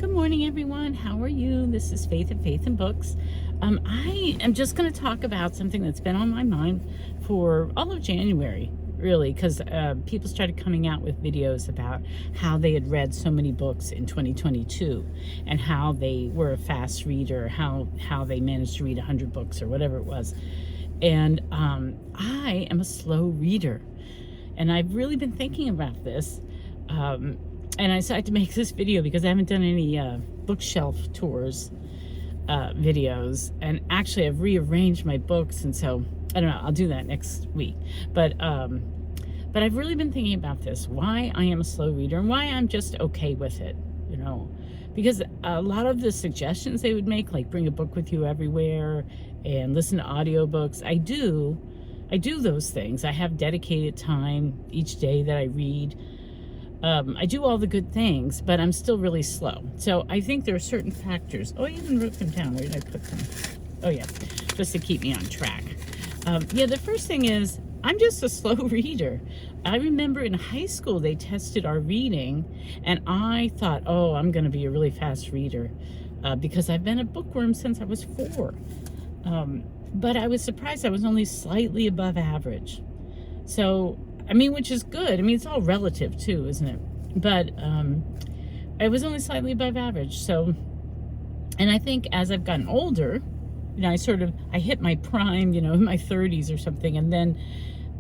Good morning, everyone. How are you? This is Faith and Faith and Books. I am just going to talk about something that's been on my mind for all of January, really, because people started coming out with videos about how they had read so many books in 2022 and how they were a fast reader, how they managed to read 100 books or whatever it was. And I am a slow reader, and I've really been thinking about this. And I decided to make this video because I haven't done any bookshelf tours videos, and actually I've rearranged my books, and so I don't know, I'll do that next week. But I've really been thinking about this, why I am a slow reader and why I'm just okay with it, you know, because a lot of the suggestions they would make, like bring a book with you everywhere and listen to audiobooks, I do those things. I have dedicated time each day that I read. I do all the good things, but I'm still really slow. So I think there are certain factors. Oh, I even wrote them down. Where did I put them? Oh, yeah, just to keep me on track. Yeah, the first thing is I'm just a slow reader. I remember in high school they tested our reading, and I thought, oh, I'm going to be a really fast reader because I've been a bookworm since I was 4. But I was surprised I was only slightly above average. So I mean, which is good. I mean, it's all relative too, isn't it? But I was only slightly above average. So, and I think as I've gotten older, you know, I hit my prime, you know, in my 30s or something. And then,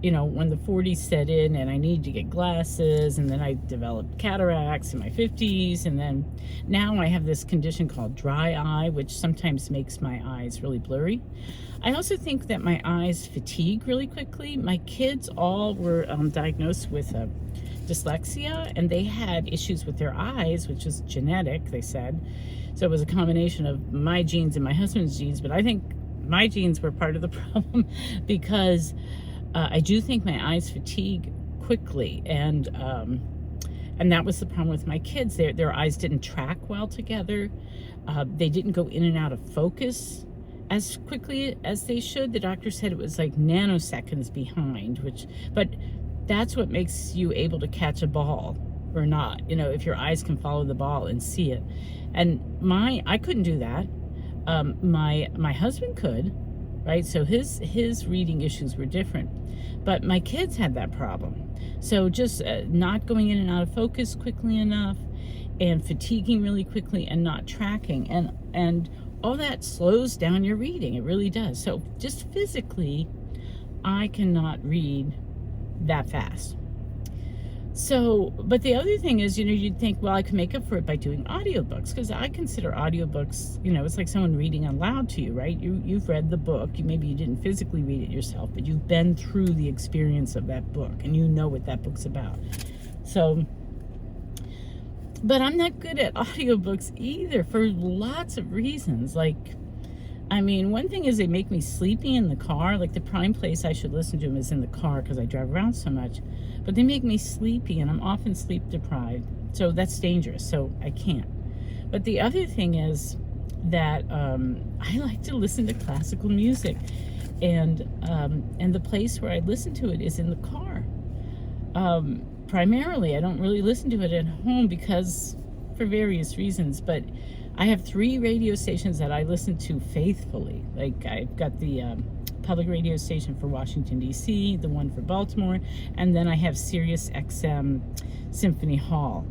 you know, when the 40s set in and I needed to get glasses, and then I developed cataracts in my 50s. And then now I have this condition called dry eye, which sometimes makes my eyes really blurry. I also think that my eyes fatigue really quickly. My kids all were diagnosed with dyslexia, and they had issues with their eyes, which is genetic, they said. So it was a combination of my genes and my husband's genes, but I think my genes were part of the problem because I do think my eyes fatigue quickly, and that was the problem with my kids. Their eyes didn't track well together. They didn't go in and out of focus as quickly as they should. The doctor said it was like nanoseconds behind, but that's what makes you able to catch a ball or not, you know, if your eyes can follow the ball and see it. And I couldn't do that. My husband could, right? So his reading issues were different, but my kids had that problem. So just not going in and out of focus quickly enough, and fatiguing really quickly, and not tracking, and all that slows down your reading. It really does. So just physically, I cannot read that fast. So, but the other thing is, you know, you'd think, well, I can make up for it by doing audiobooks, because I consider audiobooks, you know, it's like someone reading aloud to you, right? You've read the book. Maybe you didn't physically read it yourself, but you've been through the experience of that book, and you know what that book's about. So, but I'm not good at audiobooks either, for lots of reasons. Like, I mean, one thing is they make me sleepy in the car. Like, the prime place I should listen to them is in the car because I drive around so much. But they make me sleepy, and I'm often sleep deprived. So that's dangerous. So I can't. But the other thing is that I like to listen to classical music. And the place where I listen to it is in the car. Primarily, I don't really listen to it at home because for various reasons, but I have 3 radio stations that I listen to faithfully. Like, I've got the public radio station for Washington, D.C., the one for Baltimore, and then I have Sirius XM Symphony Hall,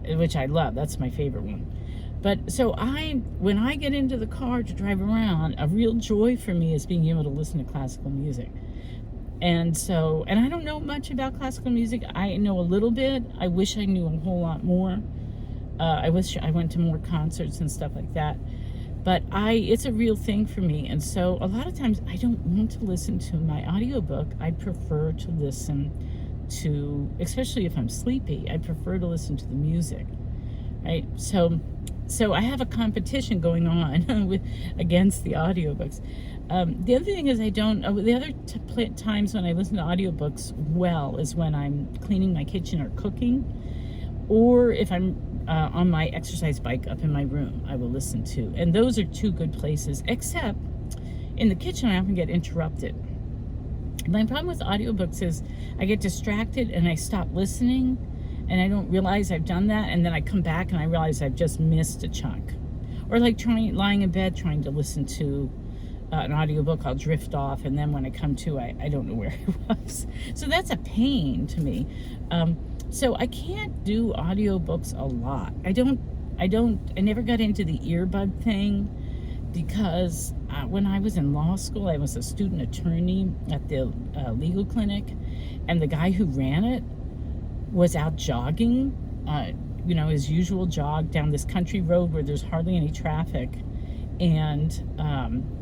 which I love. That's my favorite one. But so when I get into the car to drive around, a real joy for me is being able to listen to classical music. And so, and I don't know much about classical music. I know a little bit. I wish I knew a whole lot more. I wish I went to more concerts and stuff like that. But it's a real thing for me. And so a lot of times I don't want to listen to my audiobook. I prefer to listen to, especially if I'm sleepy, I prefer to listen to the music, right? So I have a competition going on against the audiobooks. The other thing is the other times when I listen to audiobooks well is when I'm cleaning my kitchen or cooking, or if I'm on my exercise bike up in my room, I will listen to. And those are 2 good places, except in the kitchen I often get interrupted. My problem with audiobooks is I get distracted and I stop listening, and I don't realize I've done that, and then I come back and I realize I've just missed a chunk. Or like lying in bed trying to listen to an audiobook, I'll drift off, and then when I come to, I don't know where I was. So that's a pain to me. So I can't do audiobooks a lot. I never got into the earbud thing because when I was in law school, I was a student attorney at the legal clinic, and the guy who ran it was out jogging, his usual jog down this country road where there's hardly any traffic. And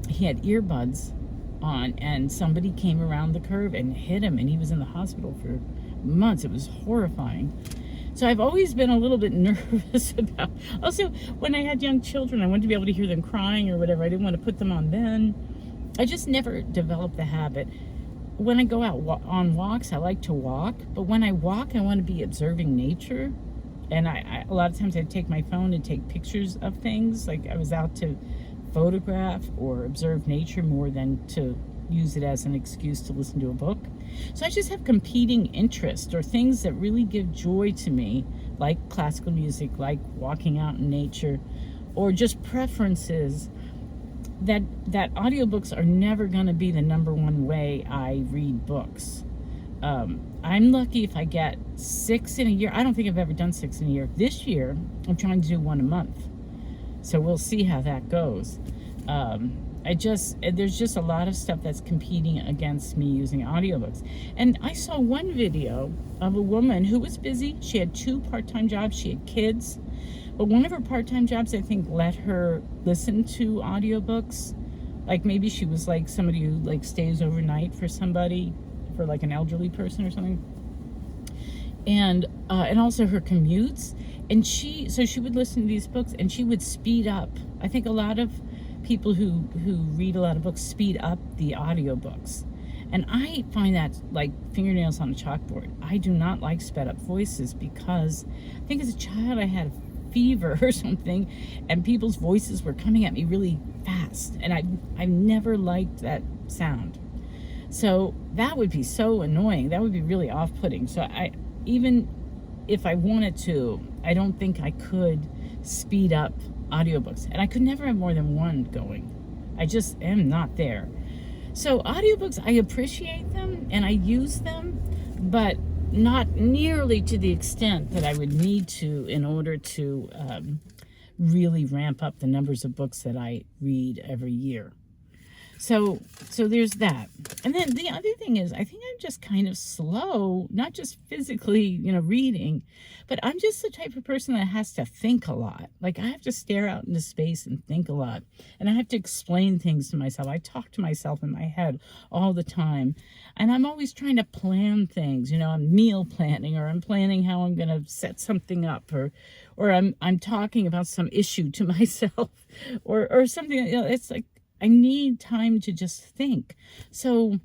he had earbuds on, and somebody came around the curve and hit him, and he was in the hospital for months. It was horrifying. So I've always been a little bit nervous about, also when I had young children, I wanted to be able to hear them crying or whatever. I didn't want to put them on then. I just never developed the habit. When I go out on walks, I like to walk, but when I walk, I want to be observing nature. And I a lot of times I take my phone and take pictures of things. Like I was out to photograph or observe nature more than to use it as an excuse to listen to a book. So I just have competing interests or things that really give joy to me, like classical music, like walking out in nature, or just preferences that audiobooks are never going to be the number one way I read books. I'm lucky if I get 6 in a year. I don't think I've ever done 6 in a year. This year, I'm trying to do 1 a month. So we'll see how that goes. There's just a lot of stuff that's competing against me using audiobooks. And I saw one video of a woman who was busy. She had 2 part-time jobs. She had kids. But one of her part-time jobs, I think, let her listen to audiobooks. Like maybe she was like somebody who like stays overnight for somebody, for like an elderly person or something. And also her commutes. And she would listen to these books and she would speed up. I think a lot of people who read a lot of books speed up the audiobooks. And I find that like fingernails on a chalkboard. I do not like sped up voices because I think as a child I had a fever or something and people's voices were coming at me really fast. And I've never liked that sound. So that would be so annoying. That would be really off-putting. So even if I wanted to, I don't think I could speed up audiobooks. And I could never have more than one going. I just am not there. So audiobooks, I appreciate them and I use them, but not nearly to the extent that I would need to in order to really ramp up the numbers of books that I read every year. So there's that. And then the other thing is, I think I'm just kind of slow, not just physically, reading, but I'm just the type of person that has to think a lot. Like I have to stare out into space and think a lot. And I have to explain things to myself. I talk to myself in my head all the time. And I'm always trying to plan things. I'm meal planning, or I'm planning how I'm going to set something up, or I'm talking about some issue to myself or something. It's like, I need time to just think. So,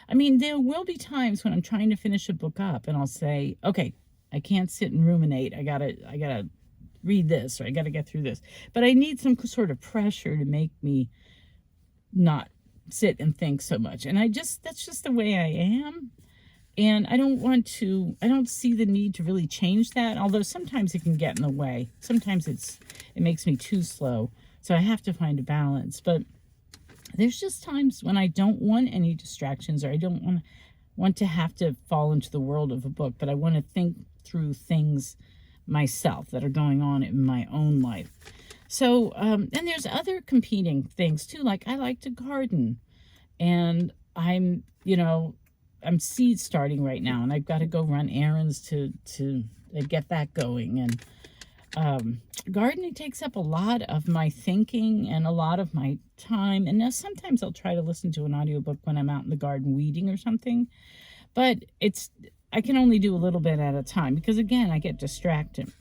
there will be times when I'm trying to finish a book up and I'll say, okay, I can't sit and ruminate. I gotta read this, or I gotta get through this. But I need some sort of pressure to make me not sit and think so much. And that's just the way I am. And I don't see the need to really change that. Although sometimes it can get in the way. Sometimes it makes me too slow. So I have to find a balance. But there's just times when I don't want any distractions, or I don't want to have to fall into the world of a book, but I want to think through things myself that are going on in my own life. So, and there's other competing things too. Like I like to garden, and I'm seed starting right now, and I've got to go run errands to get that going. And gardening takes up a lot of my thinking and a lot of my time. And now sometimes I'll try to listen to an audiobook when I'm out in the garden weeding or something. But I can only do a little bit at a time because, again, I get distracted.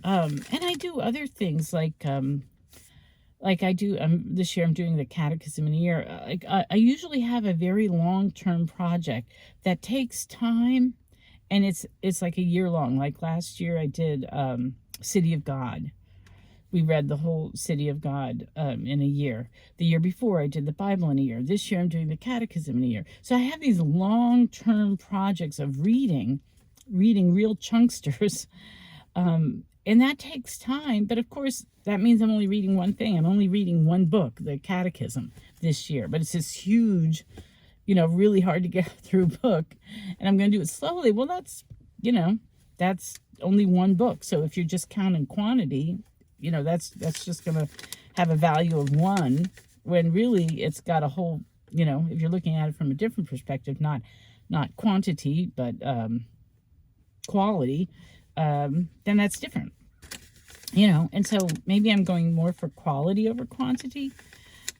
And I do other things like I do, this year I'm doing the Catechism in a year. I usually have a very long-term project that takes time, and it's like a year long. Like last year I did City of God. We read the whole City of God in a year. The year before, I did the Bible in a year. This year, I'm doing the Catechism in a year. So I have these long-term projects of reading reading real chunksters. And that takes time. But of course, that means I'm only reading one thing. I'm only reading one book, the Catechism, this year. But it's this huge, really hard to get through book. And I'm going to do it slowly. Well, that's only one book. So if you're just counting quantity, that's just going to have a value of 1, when really it's got a whole, if you're looking at it from a different perspective, not quantity, but quality, then that's different. And so maybe I'm going more for quality over quantity.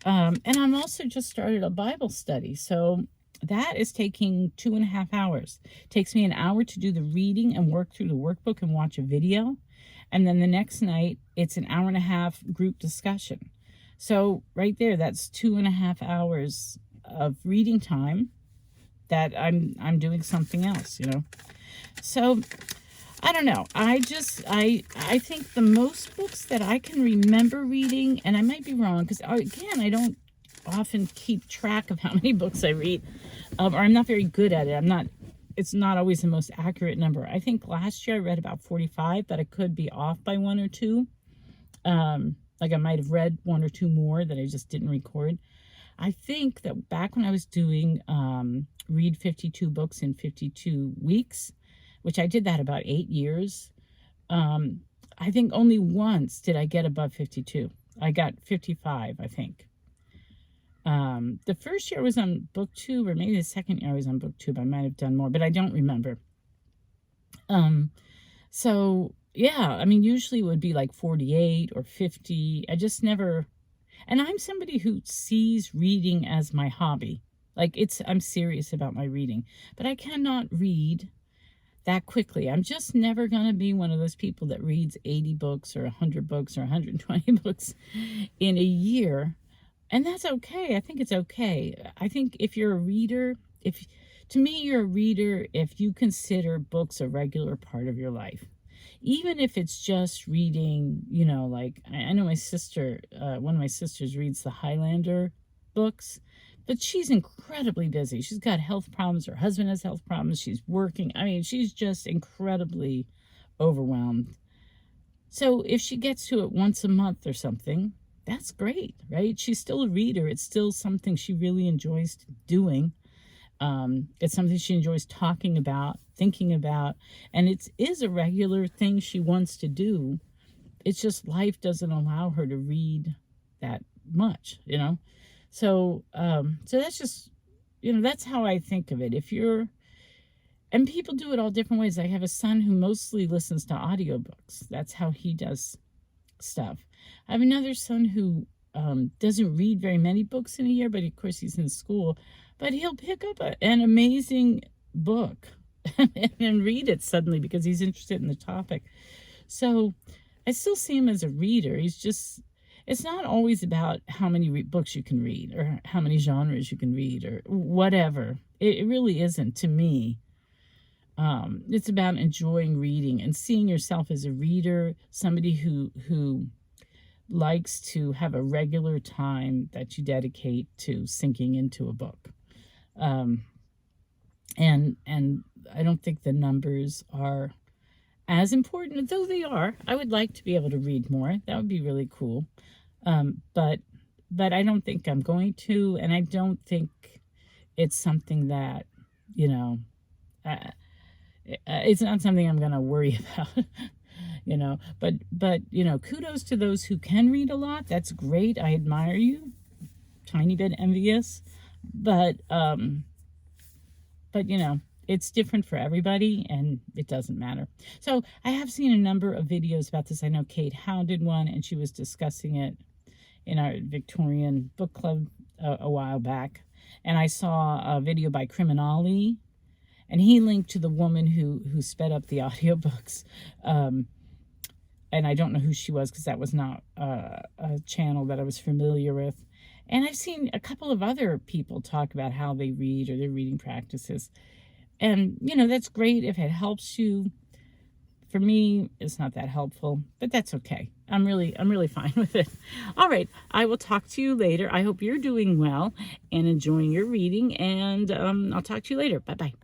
And I'm also just started a Bible study. So that is taking 2.5 hours. It takes me an hour to do the reading and work through the workbook and watch a video. And then the next night, it's an 1.5 hour group discussion. So right there, that's 2.5 hours of reading time that I'm doing something else, So I don't know. I think the most books that I can remember reading, and I might be wrong, because again, I don't often keep track of how many books I read, or I'm not very good at it. It's not always the most accurate number. I think last year I read about 45, but I could be off by 1 or 2. Like I might have read 1 or 2 more that I just didn't record. I think that back when I was doing read 52 books in 52 weeks, which I did that about 8 years, I think only once did I get above 52. I got 55, I think. The first year I was on book 2, or maybe the second year I was on book 2, but I might have done more, but I don't remember. So yeah, I mean, usually it would be like 48 or 50. I just never, and I'm somebody who sees reading as my hobby. Like I'm serious about my reading, but I cannot read that quickly. I'm just never going to be one of those people that reads 80 books or 100 books or 120 books in a year. And that's okay. I think it's okay. I think if you're a reader, to me, you're a reader if you consider books a regular part of your life. Even if it's just reading, like I know my sister, one of my sisters reads the Highlander books, but she's incredibly busy. She's got health problems. Her husband has health problems. She's working. I mean, she's just incredibly overwhelmed. So if she gets to it once a month or something, that's great, right? She's still a reader. It's still something she really enjoys doing. It's something she enjoys talking about, thinking about, and it is a regular thing she wants to do. It's just life doesn't allow her to read that much, So, so that's just, that's how I think of it. And people do it all different ways. I have a son who mostly listens to audiobooks. That's how he does stuff. I have another son who doesn't read very many books in a year, but of course he's in school. But he'll pick up an amazing book and read it suddenly because he's interested in the topic. So I still see him as a reader. It's not always about how many books you can read or how many genres you can read or whatever. It really isn't to me. It's about enjoying reading and seeing yourself as a reader, somebody who likes to have a regular time that you dedicate to sinking into a book. And I don't think the numbers are as important, though they are. I would like to be able to read more. That would be really cool. But I don't think I'm going to, and I don't think it's something that, it's not something I'm going to worry about. But kudos to those who can read a lot. That's great. I admire you. Tiny bit envious, but it's different for everybody and it doesn't matter. So I have seen a number of videos about this. I know Kate Howe did one and she was discussing it in our Victorian book club a while back. And I saw a video by Criminali, and he linked to the woman who sped up the audiobooks. And I don't know who she was because that was not a channel that I was familiar with. And I've seen a couple of other people talk about how they read or their reading practices. And, that's great if it helps you. For me, it's not that helpful, but that's okay. I'm really fine with it. All right. I will talk to you later. I hope you're doing well and enjoying your reading. And I'll talk to you later. Bye-bye.